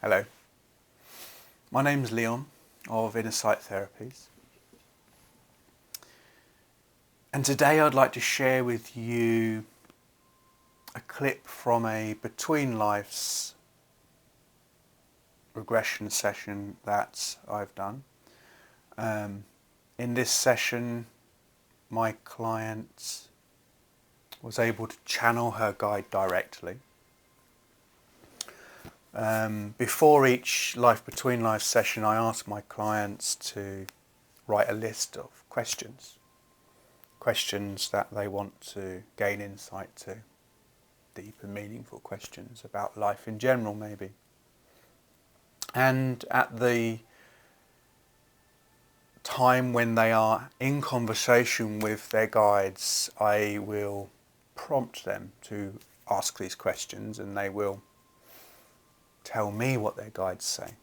Hello, my name's Leon of Inner Sight Therapies, and today I'd like to share with you a clip from a Between Lives regression session that I've done. In this session, my client was able to channel her guide directly. Before each Life Between Lives session, I ask my clients to write a list of questions that they want to gain insight to, deep and meaningful questions about life in general maybe. And at the time when they are in conversation with their guides, I will prompt them to ask these questions, and they will tell me what their guides say.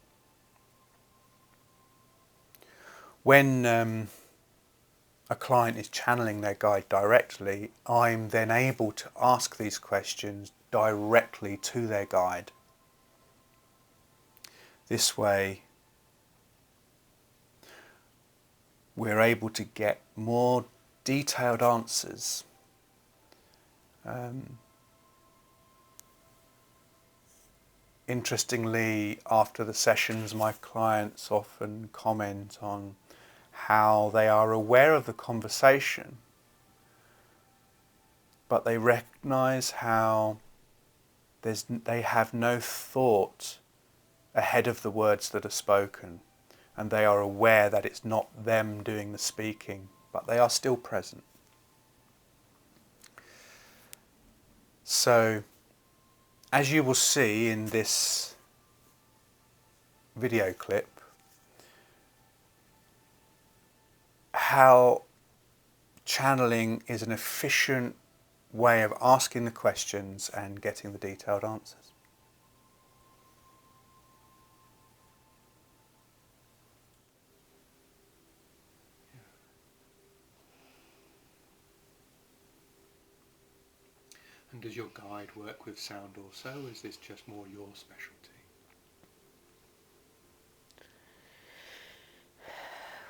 When a client is channeling their guide directly, I'm then able to ask these questions directly to their guide. This way, we're able to get more detailed answers. Interestingly, after the sessions, my clients often comment on how they are aware of the conversation, but they recognize how they have no thought ahead of the words that are spoken, and they are aware that it's not them doing the speaking, but they are still present. So, as you will see in this video clip, how channeling is an efficient way of asking the questions and getting the detailed answers. And does your guide work with sound also, or is this just more your specialty?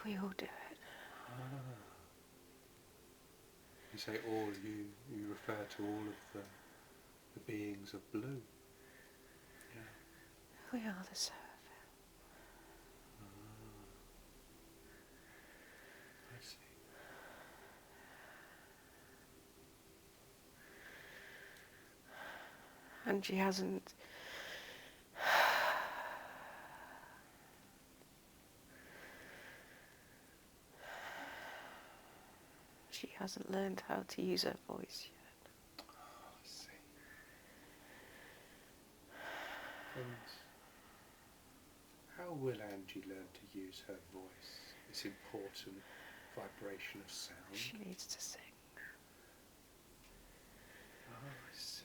We all do it. You say all, you refer to all of the beings of blue. Yeah. We are the servant. I see. And she hasn't learned how to use her voice yet. I see. And how will Angie learn to use her voice, this important vibration of sound? She needs to sing. Oh, I see.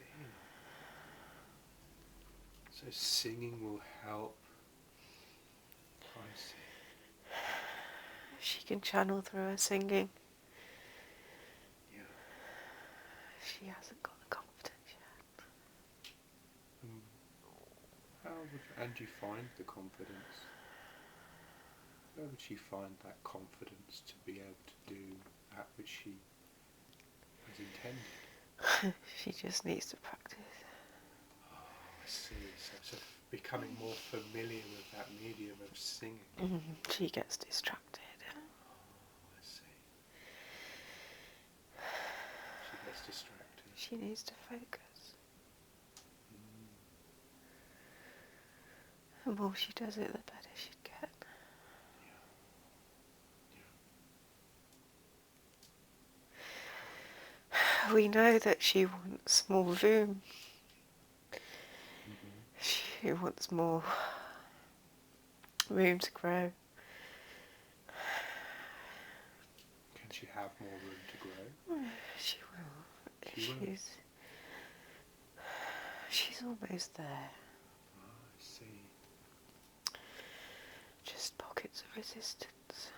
So singing will help. I see. She can channel through her singing. Yeah. She hasn't got the confidence yet. How would Angie find the confidence? Where would she find that confidence to be able to do that which she has intended? She just needs to practice. Oh, I see. So becoming more familiar with that medium of singing. She gets distracted. Oh, I see. She gets distracted. She needs to focus. The more she does it, the better she'd get. We know that she wants more room. She wants more room to grow. Can she have more room to grow? She will. She will. She's almost there. Oh, I see. Just pockets of resistance.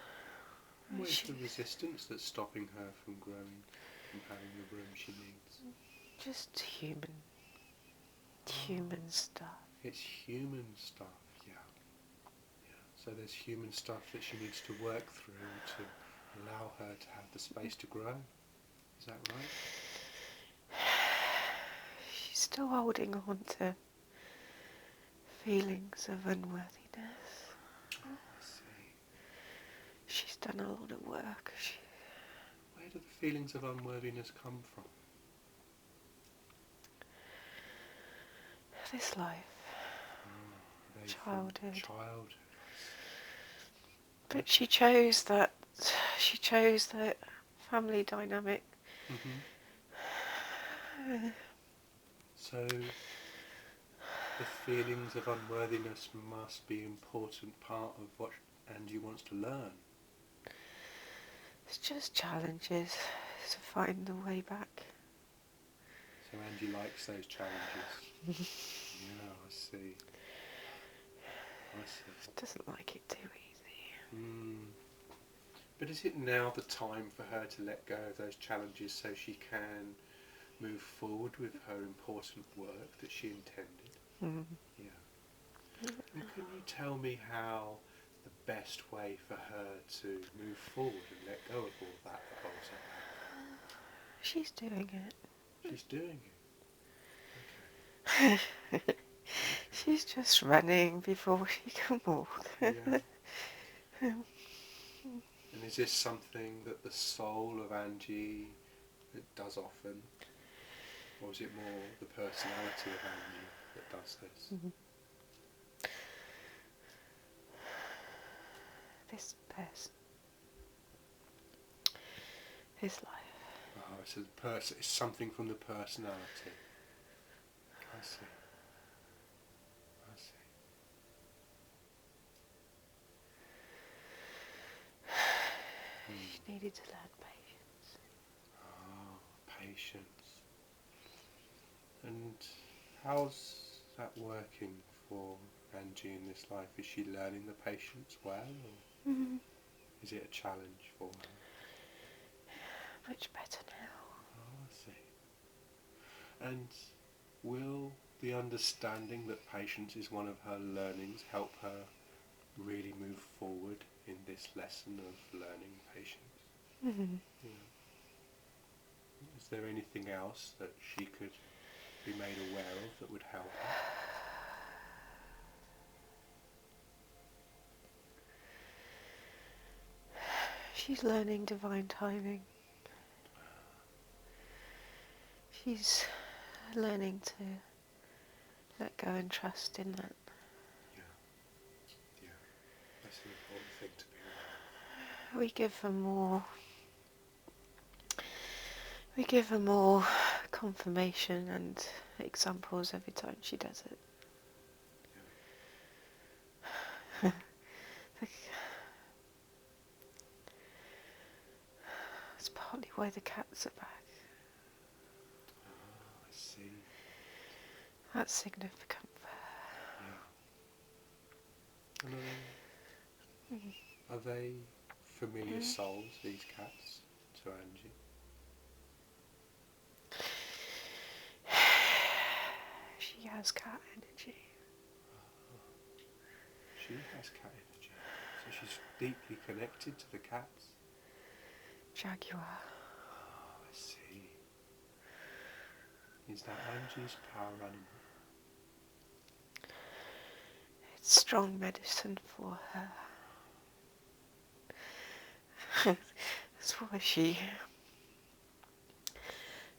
What is the resistance that's stopping her from growing, from having the room she needs? Just human stuff. It's human stuff, yeah. So there's human stuff that she needs to work through to allow her to have the space to grow. Is that right? She's still holding on to feelings of unworthiness. Oh, I see. She's done a lot of work. Where do the feelings of unworthiness come from? This life. They Childhood. From childhood. But she chose that. She chose that family dynamic. Mm-hmm. So the feelings of unworthiness must be an important part of what Angie wants to learn. It's just challenges to find the way back. So Angie likes those challenges. Yeah, I see. Doesn't like it too easy. But is it now the time for her to let go of those challenges so she can move forward with her important work that she intended? Yeah. And can you tell me how the best way for her to move forward and let go of all that holds her back? She's doing it. She's doing it. Okay. She's just running before she can walk. Yeah. And is this something that the soul of Angie does often? Or is it more the personality of Angie that does this? This person. His life. Oh, so it's something from the personality. I see. I see. She needed to learn patience. Oh, patience. And how's that working for Angie in this life? Is she learning the patience well, or is it a challenge for her? Much better now. Oh, I see. And will the understanding that patience is one of her learnings help her really move forward in this lesson of learning patience? Yeah. Is there anything else that she could be made aware of that would help her? She's learning divine timing. She's learning to let go and trust in that. Yeah, that's an important thing to be aware of. We give her more confirmation and examples every time she does it. Yeah. That's partly why the cats are back. Oh, I see. That's significant for her. Yeah. And are they familiar souls, these cats, to Angie? She has cat energy. She has cat energy, so she's deeply connected to the cats. Jaguar. Oh, I see. Is that Angie's power animal? It's strong medicine for her. That's why she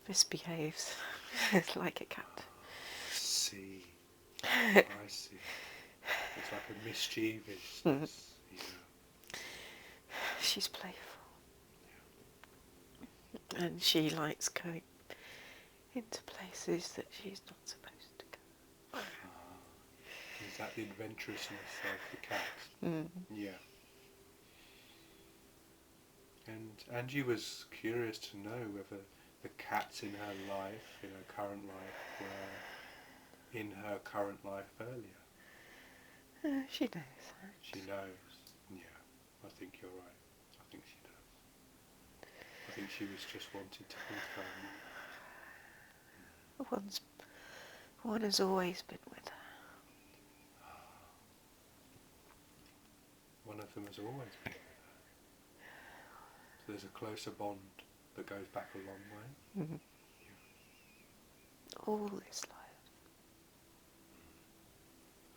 misbehaves like a cat. I see. I see. It's like a mischievousness. Yeah. She's playful. And she likes going into places that she's not supposed to go. Is that the adventurousness of the cat? Yeah. And Angie was curious to know whether the cats in her life, in her current life, were in her current life earlier. She knows that. She knows. Yeah, I think you're right. I think she does. I think she was just wanting to confirm. One has always been with her. of them has always been with her. So there's a closer bond that goes back a long way. Mm-hmm. All this life.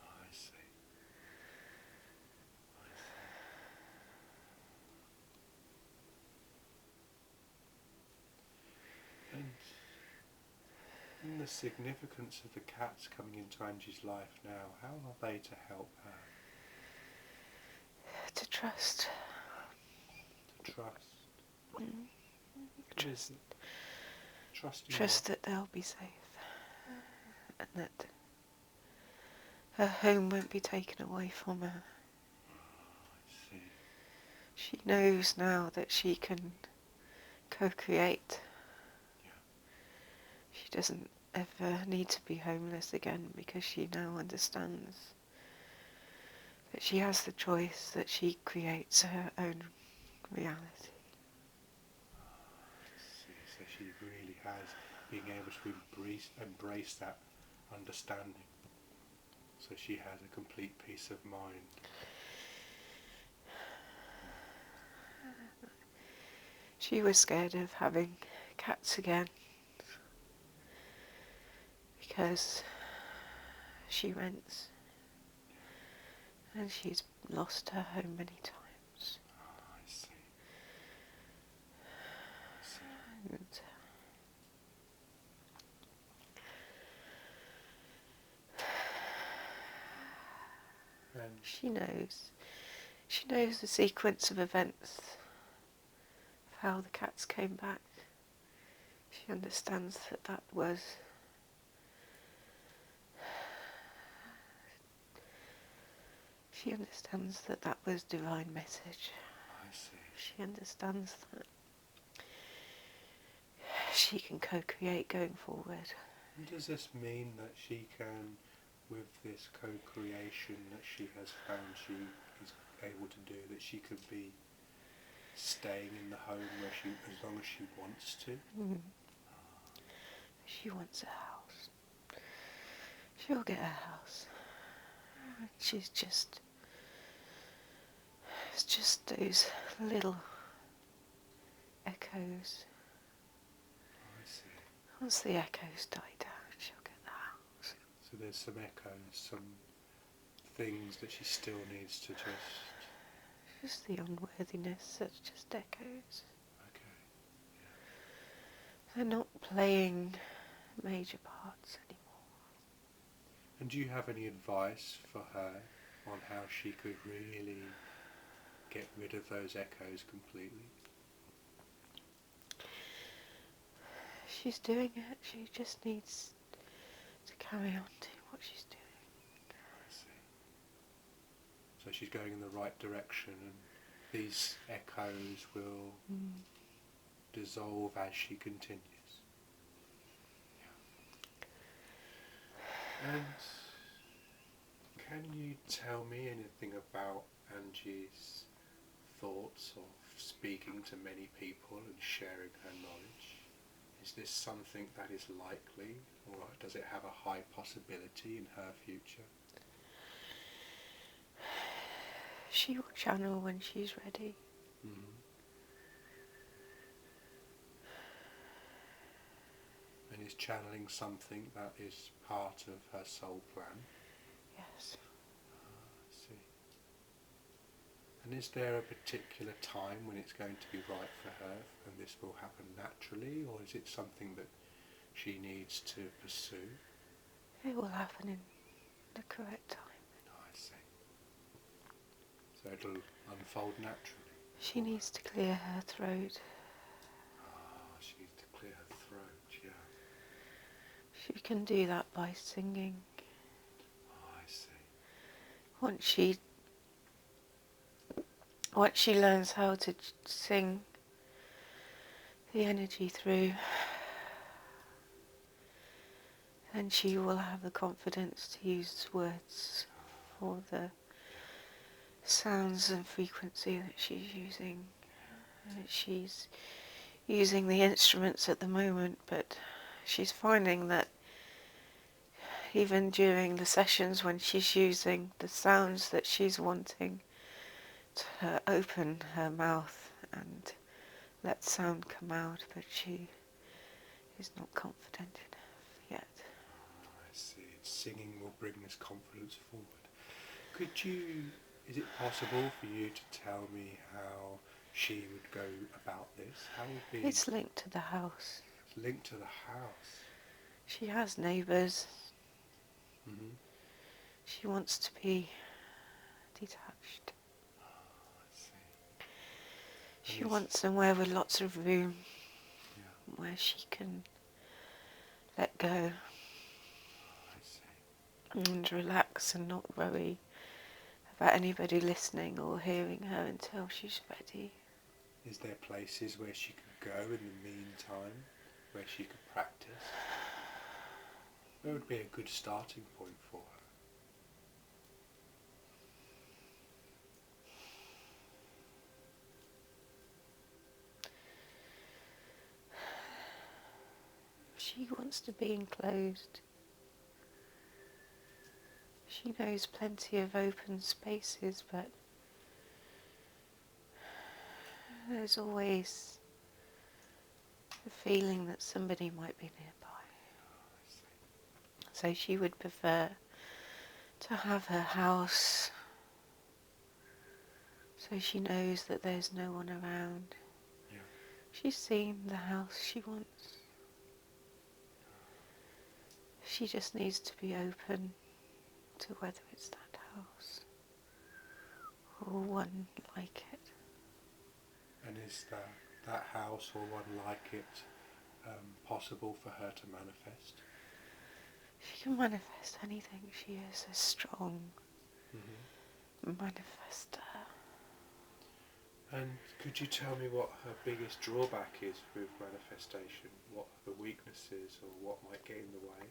I see. And in the significance of the cats coming into Angie's life now, how are they to help her? To trust. To trust. What is it? Trust that they'll be safe. And that her home won't be taken away from her. I see. She knows now that she can co-create. Yeah. She doesn't ever need to be homeless again because she now understands that she has the choice, that she creates her own reality. So she really has been able to embrace that understanding. So she has a complete peace of mind. She was scared of having cats again because she rents and she's lost her home many times. I see. And she knows the sequence of events, of how the cats came back. She understands that was divine message. I see. She understands that she can co-create going forward. And does this mean that she can, with this co-creation that she has found she is able to do, that she could be staying in the home where she, as long as she wants to? She wants a house. She'll get a house. It's just those little echoes. I see. Once the echoes die down, she'll get the house. So there's some echoes, some things that she still needs to Just the unworthiness that's just echoes. Okay. They're not playing major parts anymore. And do you have any advice for her on how she could really get rid of those echoes completely? She's doing it. She just needs to carry on doing what she's doing. I see. So she's going in the right direction, and these echoes will dissolve as she continues. Yeah. And can you tell me anything about Angie's thoughts of speaking to many people and sharing her knowledge? Is this something that is likely, or does it have a high possibility in her future? She will channel when she's ready. And is channeling something that is part of her soul plan? Yes. I see. And is there a particular time when it's going to be right for her and this will happen naturally, or is it something that she needs to pursue? It will happen in the correct time. I see. So it'll unfold naturally? She needs to clear her throat. She needs to clear her throat, yeah. She can do that by singing. I see. Once she learns how to sing the energy through, then she will have the confidence to use words for the sounds and frequency that she's using. She's using the instruments at the moment, but she's finding that even during the sessions when she's using the sounds that she's wanting, open her mouth and let sound come out, but she is not confident enough yet. I see. Singing will bring this confidence forward. Is it possible for you to tell me how she would go about this? How would be... It's linked to the house. Linked to the house. She has neighbours. Mm-hmm. She wants to be detached. I see. She wants somewhere with lots of room, where she can let go I see. and relax and not worry about anybody listening or hearing her until she's ready. Is there places where she could go in the meantime, where she could practice? Where would be a good starting point for her? She wants to be enclosed. She knows plenty of open spaces, but there's always the feeling that somebody might be nearby. So she would prefer to have her house so she knows that there's no one around. Yeah. She's seen the house she wants. She just needs to be open to whether it's that house or one like it. And is that house or one like it possible for her to manifest? She can manifest anything. She is a strong manifester. And could you tell me what her biggest drawback is with manifestation? What are the weaknesses or what might get in the way?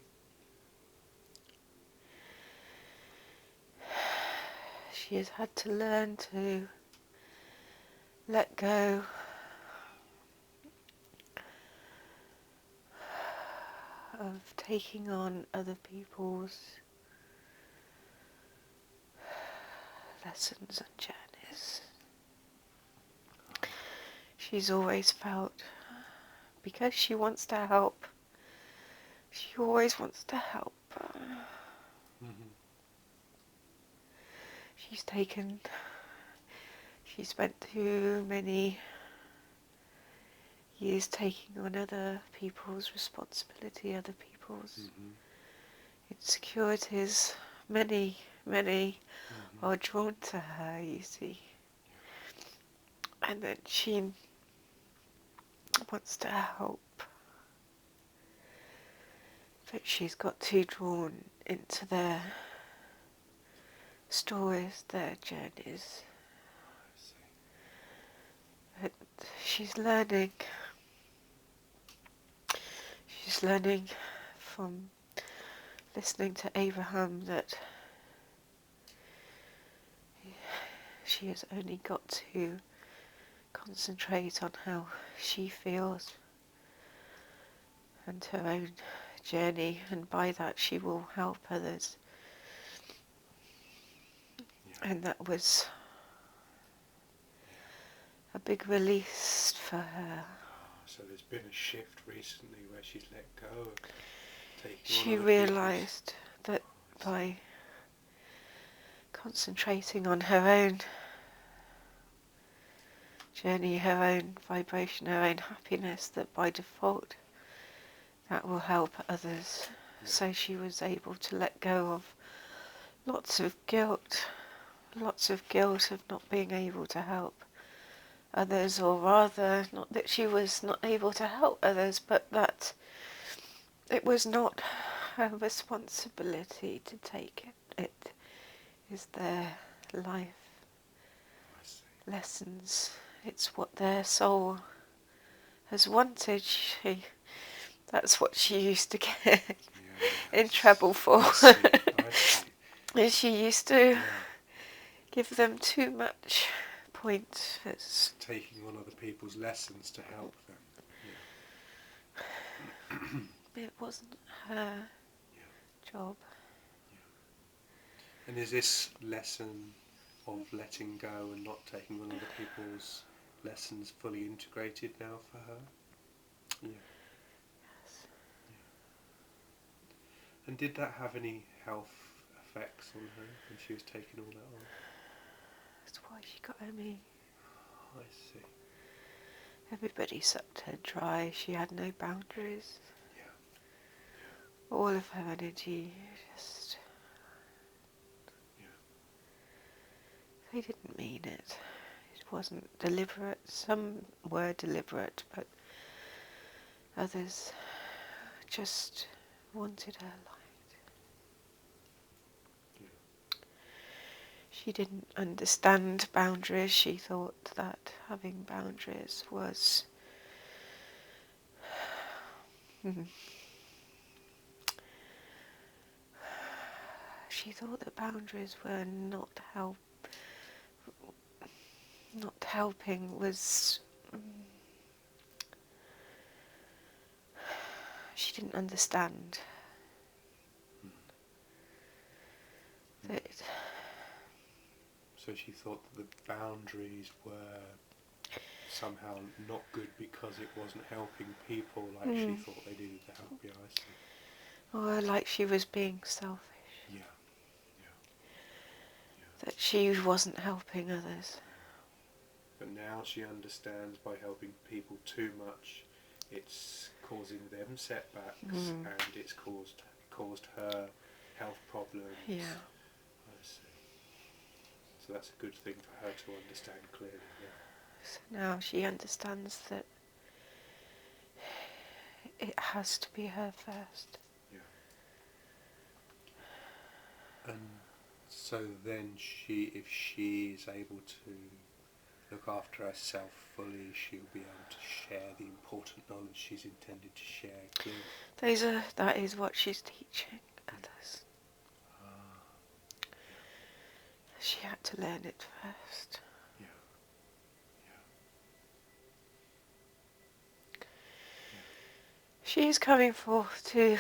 She has had to learn to let go of taking on other people's lessons and journeys. She's always felt, because she wants to help, she always wants to help. She's spent too many years taking on other people's responsibility, other people's insecurities. Many are drawn to her, you see. And then she wants to help, but she's got too drawn into their stories, their journeys. But she's learning from listening to Abraham that she has only got to concentrate on how she feels and her own journey, and by that she will help others. And that was a big release for her. So there's been a shift recently where she's let go of taking She on other realised that by concentrating on her own journey, her own vibration, her own happiness, that by default that will help others. So she was able to let go of lots of guilt of not being able to help others, or rather, not that she was not able to help others, but that it was not her responsibility to take it. It is their life lessons. It's what their soul has wanted. That's what she used to get in trouble for. I see. She used to give them too much pointers. Taking on other people's lessons to help them. It wasn't her job. And is this lesson of letting go and not taking on other people's lessons fully integrated now for her? Yeah. Yes. And did that have any health effects on her when she was taking all that on? That's why she got ME. I see. Everybody sucked her dry. She had no boundaries. Yeah. All of her energy just... Yeah. They didn't mean it. It wasn't deliberate. Some were deliberate, but others just wanted her light. Yeah. She didn't understand boundaries. She thought that having boundaries was... She thought that boundaries were not helping was... She didn't understand that... So she thought that the boundaries were somehow not good because it wasn't helping people like she thought they needed to help. Yeah, I see. Or like she was being selfish. Yeah. That she wasn't helping others. But now she understands by helping people too much, it's causing them setbacks and it's caused her health problems. Yeah. I see. So that's a good thing for her to understand clearly, yeah. So now she understands that it has to be her first. Yeah. And so then if she is able to look after herself fully, she'll be able to share the important knowledge she's intended to share clearly. That is what she's teaching others. She had to learn it first. Yeah. She is coming forth to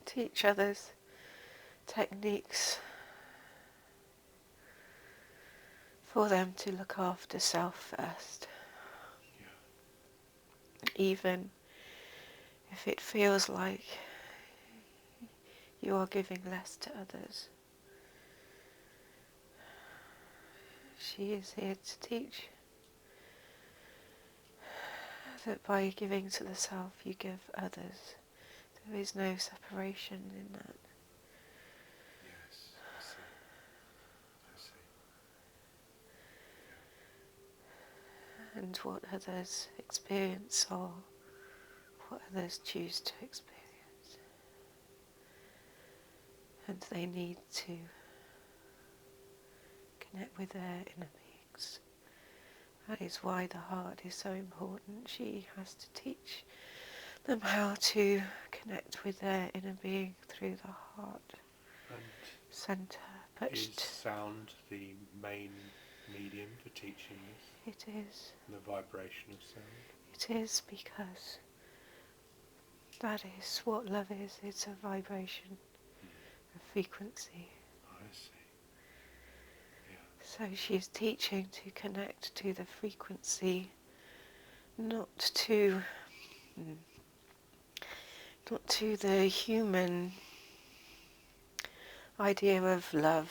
teach others techniques for them to look after self first. Yeah. Even if it feels like you are giving less to others. She is here to teach that by giving to the self you give others. There is no separation in that. Yes, I see. And what others experience or what others choose to experience. And they need to connect with their inner beings. That is why the heart is so important. She has to teach them how to connect with their inner being through the heart centre. But is sound the main medium for teaching this? It is. The vibration of sound? It is, because that is what love is. It's a vibration, a frequency. I see. Yeah. So she is teaching to connect to the frequency, not to the human idea of love,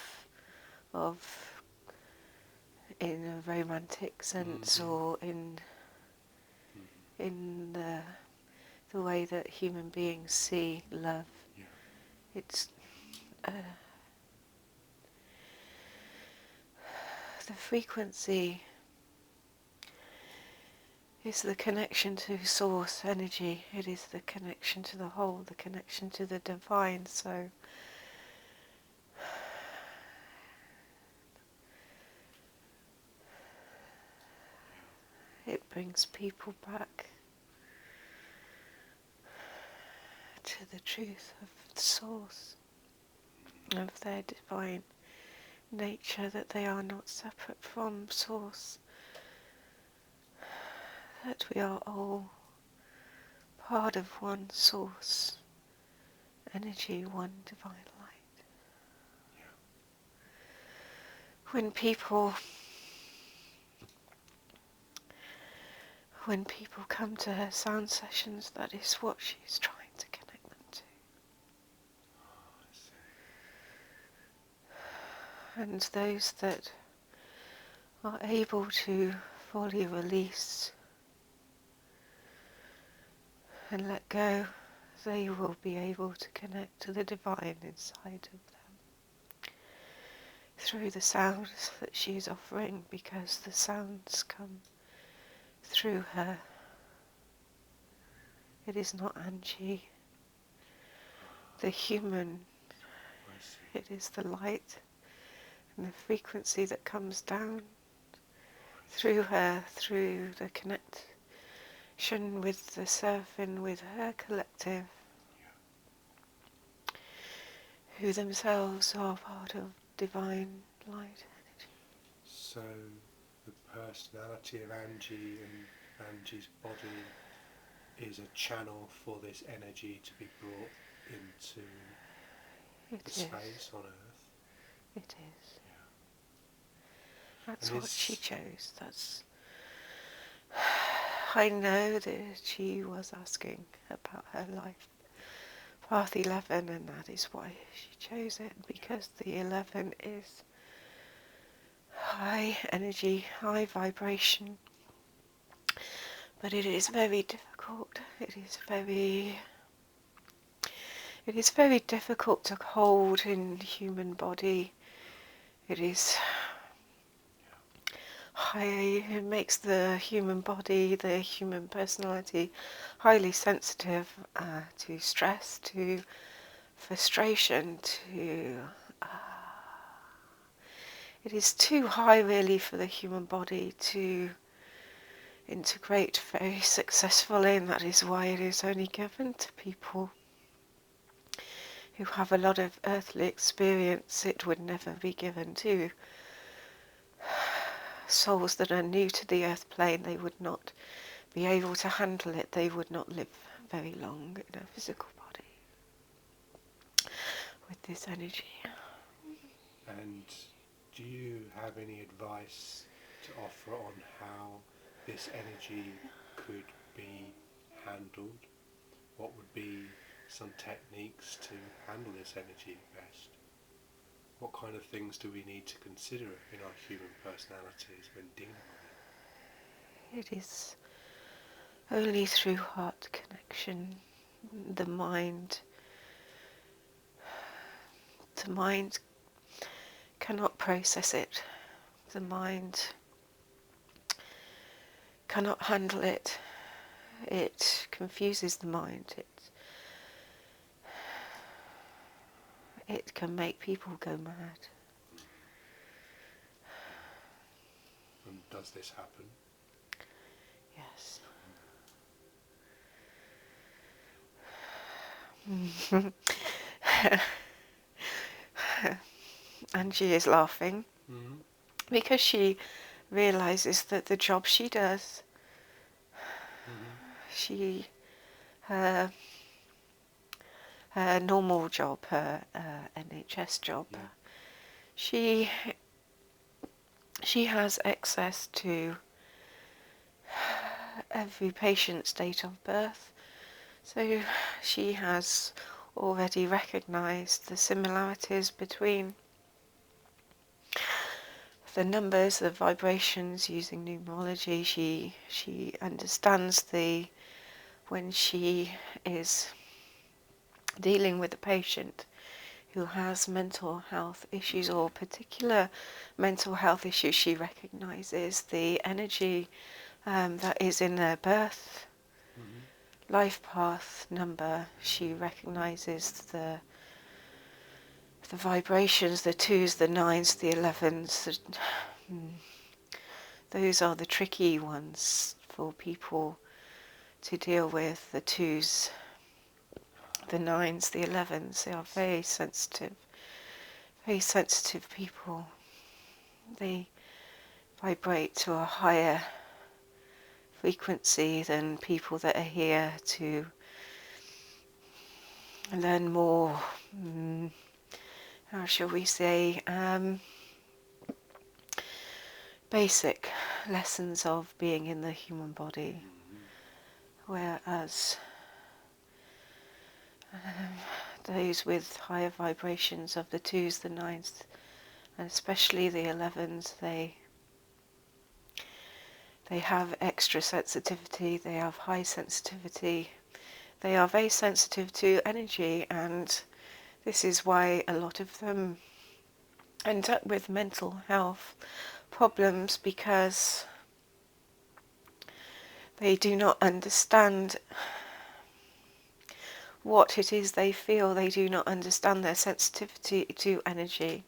in a romantic sense, or in the way that human beings see love. Yeah. It's the frequency is the connection to source energy. It is the connection to the whole, the connection to the divine. So it brings people back to the truth of the source, of their divine nature, that they are not separate from source, that we are all part of one source energy, one divine light. when people come to her sound sessions, that is what she's trying to connect them to. And those that are able to fully release and let go, they will be able to connect to the divine inside of them through the sounds that she is offering, because the sounds come through her. It is not Angie, the human. It is the light and the frequency that comes down through her, through the connection with the surfing, with her collective, who themselves are part of divine light energy. So the personality of Angie and Angie's body is a channel for this energy to be brought into the space on Earth. It is. Yeah. That's And what she chose. That's. I know that she was asking about her life path 11, and that is why she chose it, because the 11 is high energy, high vibration, but it is very difficult. It is very difficult to hold in the human body. It is high. It makes the human body, the human personality, highly sensitive to stress, to frustration, to it is too high really for the human body to integrate very successfully, and that is why it is only given to people who have a lot of earthly experience. It would never be given to souls that are new to the earth plane. They would not be able to handle it. They would not live very long in a physical body with this energy. And do you have any advice to offer on how this energy could be handled? What would be some techniques to handle this energy best? What kind of things do we need to consider in our human personalities when dealing with It is only through heart connection, the mind cannot process it. The mind cannot handle it. It confuses the mind. It can make people go mad. And does this happen? Yes. And she is laughing because she realizes that the job she does, her normal job, her NHS job, she has access to every patient's date of birth, so she has already recognized the similarities between the numbers, the vibrations using numerology. She understands when she is dealing with a patient who has mental health issues or particular mental health issues, she recognizes the energy that is in their birth life path number. She recognizes the vibrations, the 2s, the 9s, the 11s. Those are the tricky ones for people to deal with. The 2s, the 9s, the 11s. They are very sensitive people. They vibrate to a higher frequency than people that are here to learn more, how shall we say, basic lessons of being in the human body, Mm-hmm. whereas those with higher vibrations of the 2s, the 9s, and especially the 11s, they have extra sensitivity, they have high sensitivity, they are very sensitive to energy, and this is why a lot of them end up with mental health problems, because they do not understand what it is they feel. They do not understand their sensitivity to energy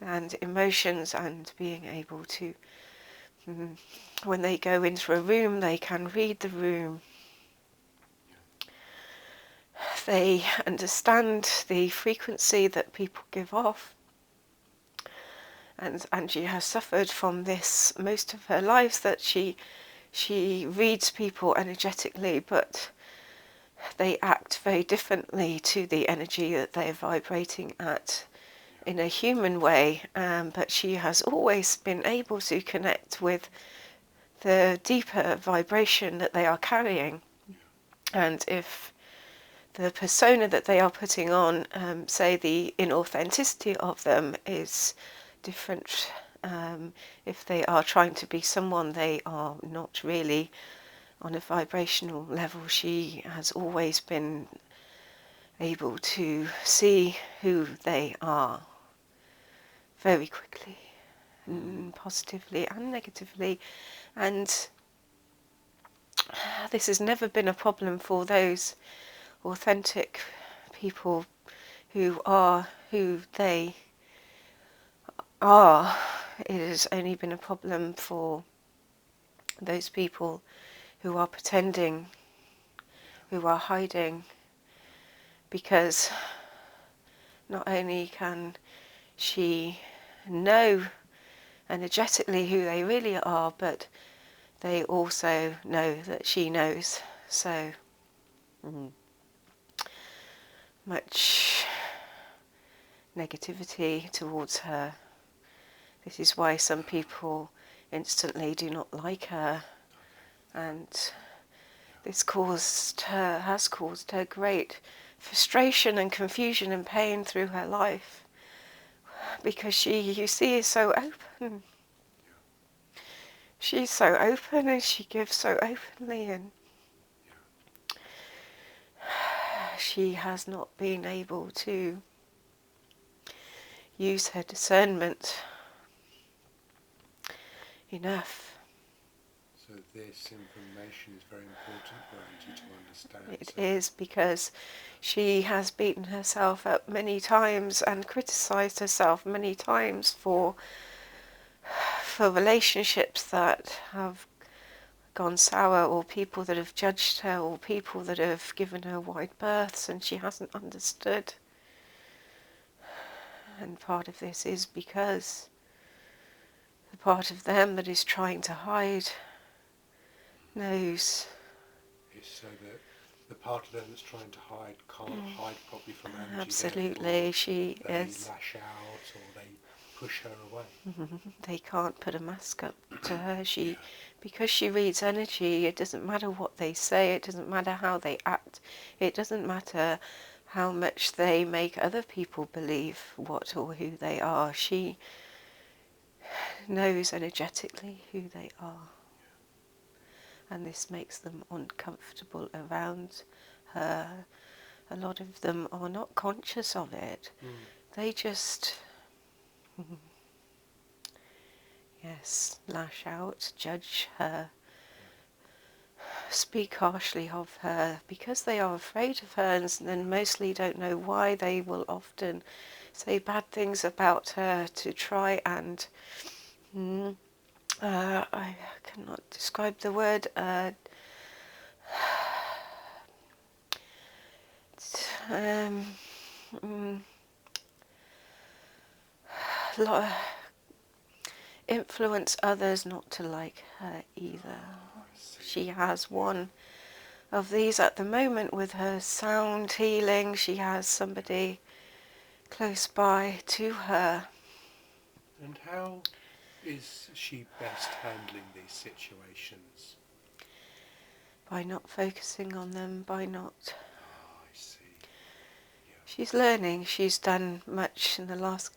and emotions, and being able to, when they go into a room, they can read the room. They understand the frequency that people give off. And Angie has suffered from this most of her life, that she reads people energetically, but they act very differently to the energy that they're vibrating at in a human way. But she has always been able to connect with the deeper vibration that they are carrying. And if the persona that they are putting on, say the inauthenticity of them is different, if they are trying to be someone they are not really on a vibrational level, she has always been able to see who they are very quickly, positively and negatively. And this has never been a problem for those authentic people who are who they are. It has only been a problem for those people who are pretending, who are hiding, because not only can she know energetically who they really are, but they also know that she knows. So much negativity towards her. This is why some people instantly do not like her, and this has caused her great frustration and confusion and pain through her life, because she, you see, is so open. She's so open, and she gives so openly, and she has not been able to use her discernment enough. So this information is very important for Angie to understand. It is, because she has beaten herself up many times and criticised herself many times for relationships that have gone sour, or people that have judged her, or people that have given her wide berths, and she hasn't understood. And part of this is because the part of them that is trying to hide knows. It's so that the part of them that's trying to hide can't hide properly from Angie. Absolutely, she they is. lash out or they push her away. They can't put a mask up to her. Because she reads energy, it doesn't matter what they say, it doesn't matter how they act, it doesn't matter how much they make other people believe what or who they are. She knows energetically who they are. And this makes them uncomfortable around her. A lot of them are not conscious of it. They just, lash out, judge her, speak harshly of her, because they are afraid of her, and then mostly don't know why. They will often say bad things about her to try and I cannot describe the word, influence others not to like her either. She has one of these at the moment with her sound healing. She has somebody close by to her. And how is she best handling these situations? By not focusing on them, by not... Oh, I see. Yeah. She's learning. She's done much in the last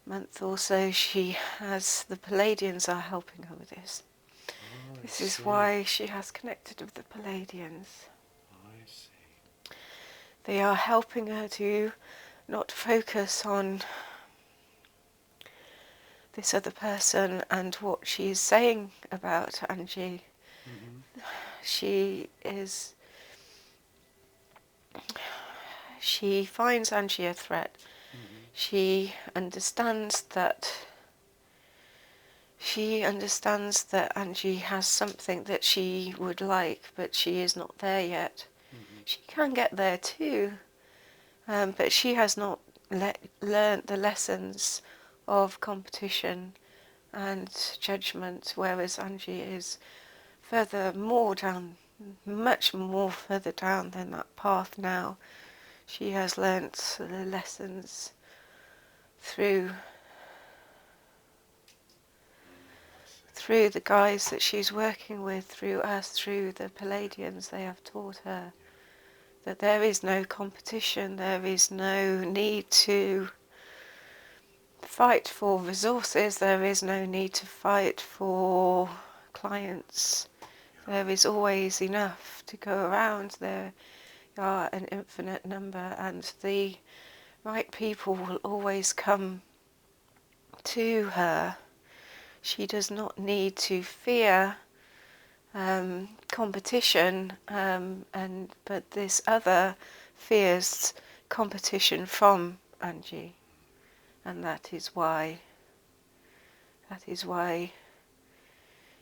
month or so. The Palladians are helping her with this. Oh, This is why she has connected with the Palladians. I see. They are helping her to not focus on this other person and what she is saying about Angie. Mm-hmm. She finds Angie a threat. Mm-hmm. She understands that Angie has something that she would like, but she is not there yet. Mm-hmm. She can get there too, but she has not learnt the lessons of competition and judgment, whereas Angie is much more further down than that path now. She has learnt the lessons through the guys that she's working with, through us, through the Palladians. They have taught her that there is no competition, there is no need to fight for resources, there is no need to fight for clients. There is always enough to go around. There are an infinite number, and the right people will always come to her. She does not need to fear competition, but this other fears competition from Angie, and that is why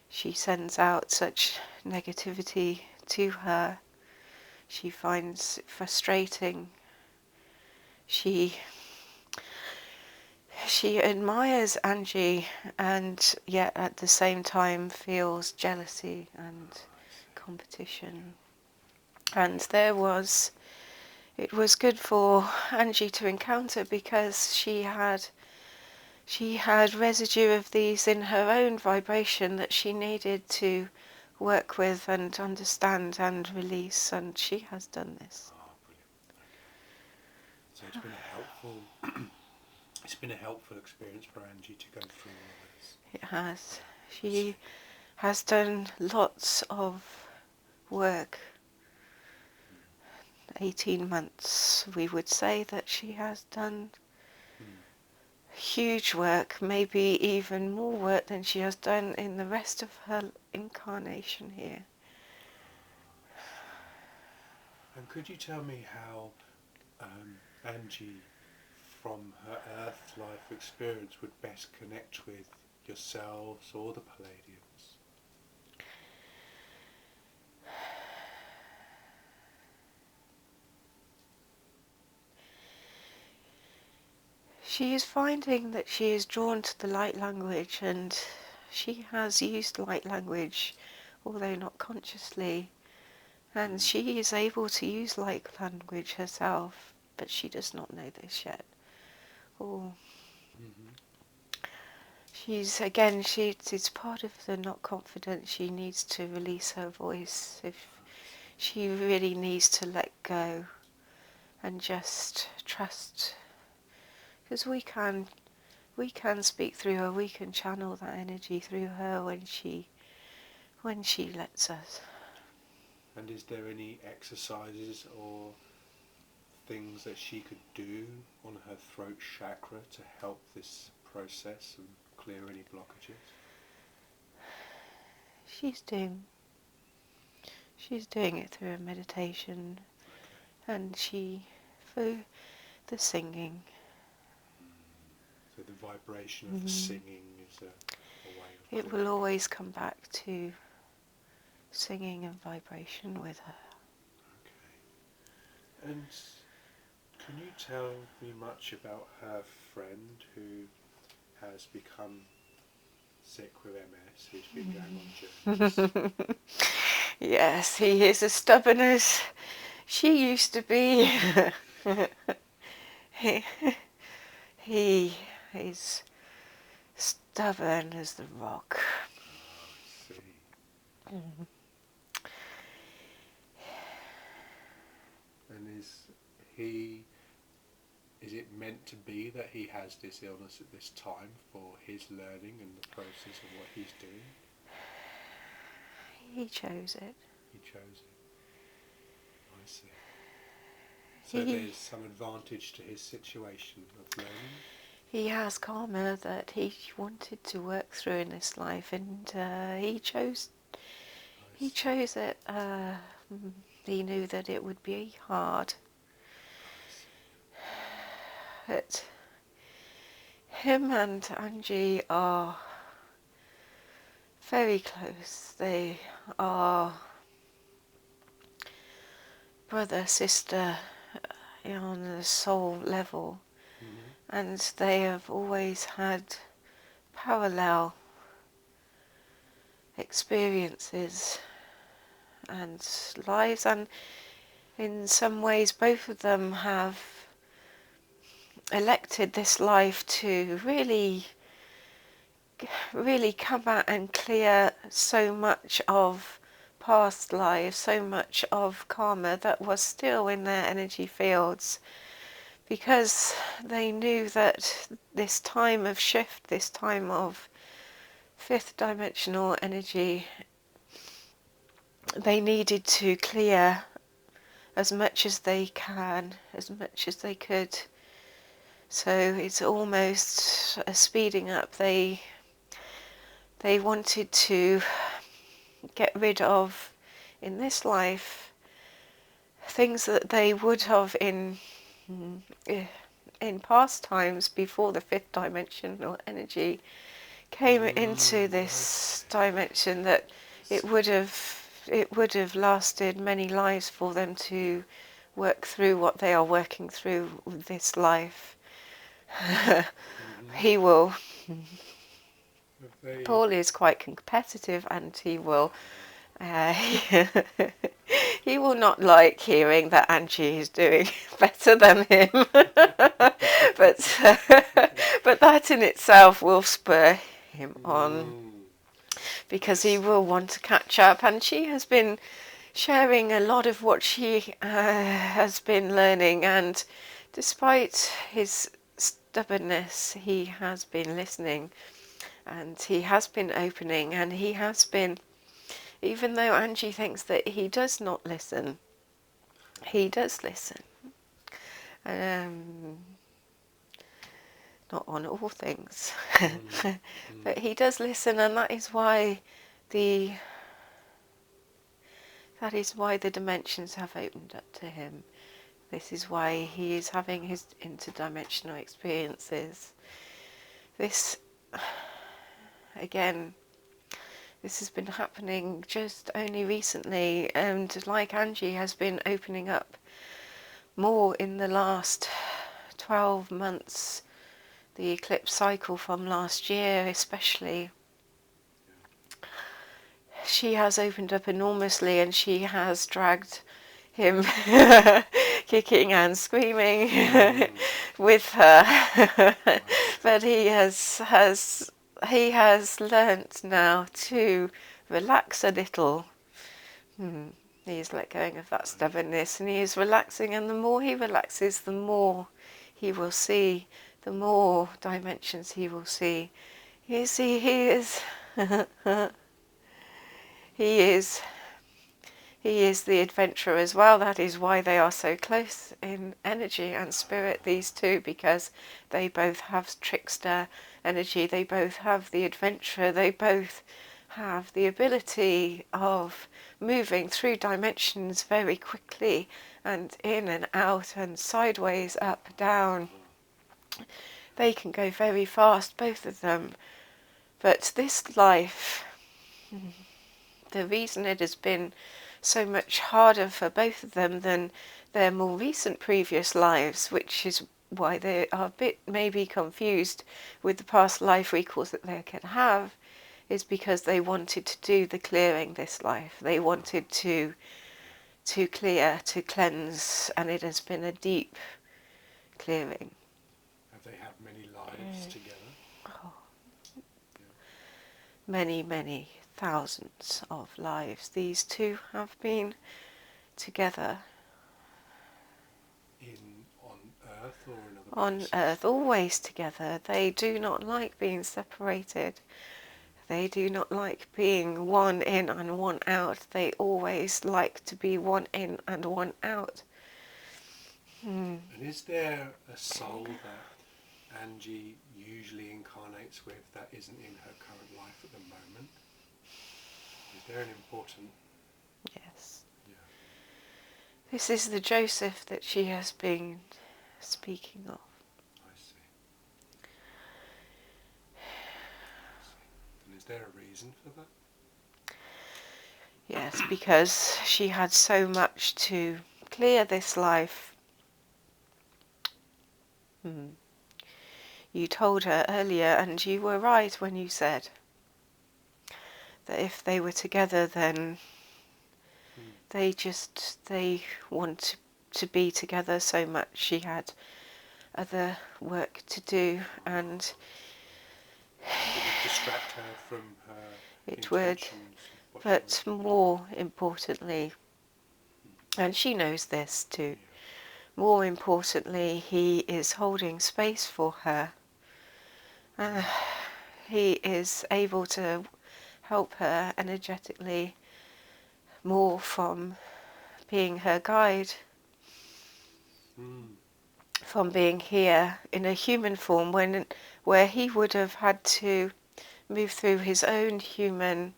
she sends out such negativity to her. She finds it frustrating. She admires Angie, and yet at the same time feels jealousy and competition. And it was good for Angie to encounter, because she had residue of these in her own vibration that she needed to work with and understand and release, and she has done this. Oh, brilliant. Okay. So it's been a helpful experience for Angie to go through all this. It has. She has done lots of work. 18 months, we would say that she has done huge work, maybe even more work than she has done in the rest of her incarnation here. And could you tell me how Angie, from her Earth life experience, would best connect with yourselves or the Palladians? She is finding that she is drawn to the light language, and she has used light language, although not consciously, and she is able to use light language herself, but she does not know this yet. It's part of the not confident. She needs to release her voice. If she really needs to let go and just trust, because we can speak through her, we can channel that energy through her when she lets us. And is there any exercises or things that she could do on her throat chakra to help this process and clear any blockages? She's doing it through a meditation, and through the singing. So the vibration of the singing is a way of... It will always come back to singing and vibration with her. Okay. And can you tell me much about her friend who has become sick with MS, who's been going on journeys? Yes, he is as stubborn as she used to be. he is stubborn as the rock. I see. And is it meant to be that he has this illness at this time for his learning and the process of what he's doing? He chose it. He chose it. I see. So there's some advantage to his situation of learning? He has karma that he wanted to work through in this life, and he chose it. He knew that it would be hard. But him and Angie are very close. They are brother, sister on the soul level. And they have always had parallel experiences and lives, and in some ways both of them have elected this life to really come out and clear so much of past lives, so much of karma that was still in their energy fields, because they knew that this time of shift, this time of fifth dimensional energy, they needed to clear as much as they can, as much as they could. So it's almost a speeding up. They wanted to get rid of, in this life, things that they would have in past times before the fifth dimensional energy came into this dimension, that it would have lasted many lives for them to work through what they are working through with this life. He will. Paul is quite competitive, and he will. He will not like hearing that Angie is doing better than him, but that in itself will spur him on, because he will want to catch up. And she has been sharing a lot of what she has been learning, and despite his stubbornness, he has been listening, and he has been opening, and he has been, even though Angie thinks that he does not listen, he does listen. Not on all things, but he does listen, and that is why the dimensions have opened up to him. This is why he is having his interdimensional experiences. This, again, this has been happening just only recently, and like Angie has been opening up more in the last 12 months, the eclipse cycle from last year especially. She has opened up enormously, and she has dragged him kicking and screaming with her. But he has learnt now to relax a little. He is let go of that stubbornness, and he is relaxing, and the more he relaxes, the more he will see, the more dimensions he will see. You see, he is the adventurer as well. That is why they are so close in energy and spirit, these two, because they both have trickster energy, they both have the adventurer, they both have the ability of moving through dimensions very quickly, and in and out and sideways, up, down. They can go very fast, both of them. But this life, the reason it has been so much harder for both of them than their more recent previous lives, which is why they are a bit maybe confused with the past life recalls that they can have, is because they wanted to do the clearing this life. They wanted to clear, to cleanse, and it has been a deep clearing. Have they had many lives together? Oh, many, many thousands of lives. These two have been together on Earth or in other on places? Earth, always together. They do not like being separated. They do not like being one in and one out. They always like to be one in and one out. And is there a soul that Angie usually incarnates with that isn't in her current life at the moment? Is there an important... Yes. Yeah. This is the Joseph that she has been speaking of. I see. And is there a reason for that? Yes, because she had so much to clear this life. You told her earlier, and you were right when you said that if they were together, then they want to be together so much. She had other work to do, and It would distract her from her it would, intentions. but more importantly, and she knows this too, more importantly, he is holding space for her. He is able to help her energetically more from being her guide, from being here in a human form where he would have had to move through his own human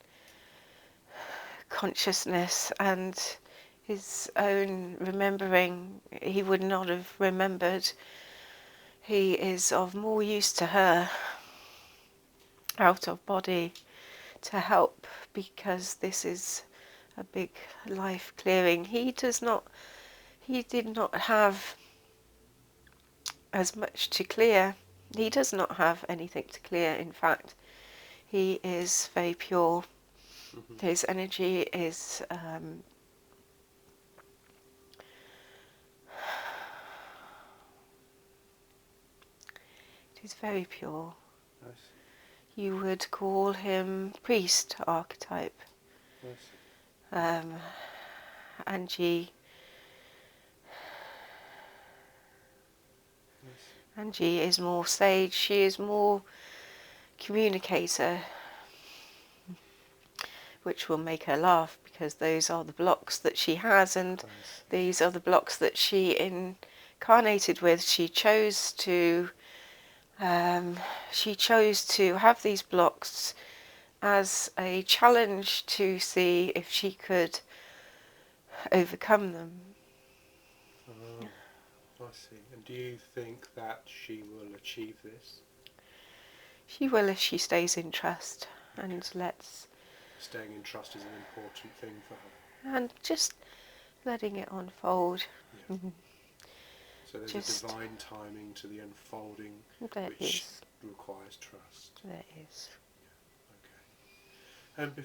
consciousness and his own remembering. He would not have remembered. He is of more use to her out of body to help, because this is a big life clearing. He did not have as much to clear. He does not have anything to clear. In fact, he is very pure. His energy is it is very pure. Yes. You would call him priest archetype. Yes. Angie is more sage. She is more communicator, which will make her laugh, because those are the blocks that she has, and these are the blocks that she incarnated with. She chose to have these blocks as a challenge to see if she could overcome them. Oh, I see. And do you think that she will achieve this? She will, if she stays in trust and lets... Staying in trust is an important thing for her. And just letting it unfold. Yeah. So there's a divine timing to the unfolding, which requires trust. There is. Yeah. Okay. And